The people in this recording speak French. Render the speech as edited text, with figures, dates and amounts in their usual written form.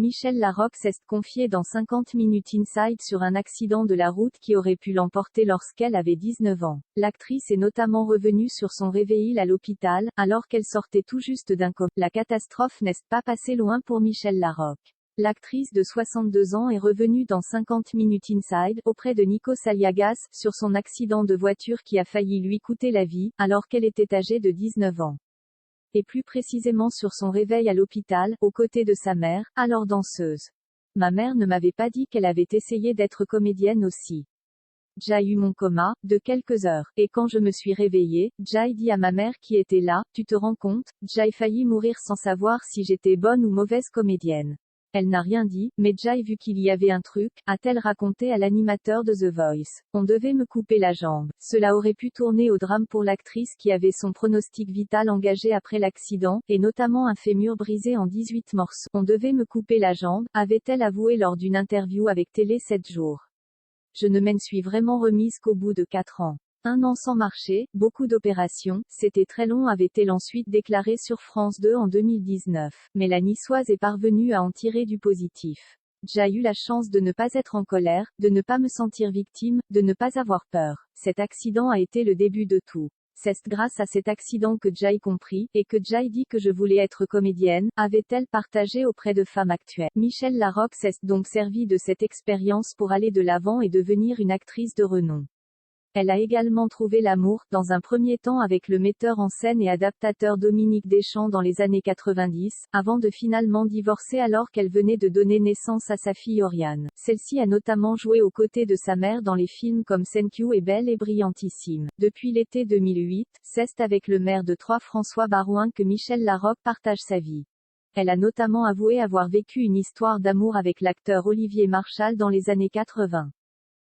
Michelle Larocque s'est confiée dans 50 Minutes Inside sur un accident de la route qui aurait pu l'emporter lorsqu'elle avait 19 ans. L'actrice est notamment revenue sur son réveil à l'hôpital, alors qu'elle sortait tout juste d'un coma. La catastrophe n'est pas passée loin pour Michelle Larocque. L'actrice de 62 ans est revenue dans 50 Minutes Inside, auprès de Nikos Aliagas, sur son accident de voiture qui a failli lui coûter la vie, alors qu'elle était âgée de 19 ans. Et plus précisément sur son réveil à l'hôpital, aux côtés de sa mère, alors danseuse. Ma mère ne m'avait pas dit qu'elle avait essayé d'être comédienne aussi. J'ai eu mon coma, de quelques heures. Et quand je me suis réveillée, j'ai dit à ma mère qui était là, tu te rends compte, j'ai failli mourir sans savoir si j'étais bonne ou mauvaise comédienne. Elle n'a rien dit, mais j'ai vu qu'il y avait un truc, a-t-elle raconté à l'animateur de The Voice. On devait me couper la jambe. Cela aurait pu tourner au drame pour l'actrice qui avait son pronostic vital engagé après l'accident, et notamment un fémur brisé en 18 morceaux. On devait me couper la jambe, avait-elle avoué lors d'une interview avec Télé 7 jours. Je ne m'en suis vraiment remise qu'au bout de 4 ans. 1 an sans marcher, beaucoup d'opérations, c'était très long, avait-elle ensuite déclaré sur France 2 en 2019. Mais la Niçoise est parvenue à en tirer du positif. J'ai eu la chance de ne pas être en colère, de ne pas me sentir victime, de ne pas avoir peur. Cet accident a été le début de tout. C'est grâce à cet accident que j'ai compris, et que j'ai dit que je voulais être comédienne, avait-elle partagé auprès de femmes actuelles. Michelle Larocque s'est donc servie de cette expérience pour aller de l'avant et devenir une actrice de renom. Elle a également trouvé l'amour, dans un premier temps avec le metteur en scène et adaptateur Dominique Deschamps dans les années 90, avant de finalement divorcer alors qu'elle venait de donner naissance à sa fille Oriane. Celle-ci a notamment joué aux côtés de sa mère dans les films comme Thank You et Belle et Brillantissime. Depuis l'été 2008, c'est avec le maire de Troyes François Barouin que Michelle Larocque partage sa vie. Elle a notamment avoué avoir vécu une histoire d'amour avec l'acteur Olivier Marchal dans les années 80.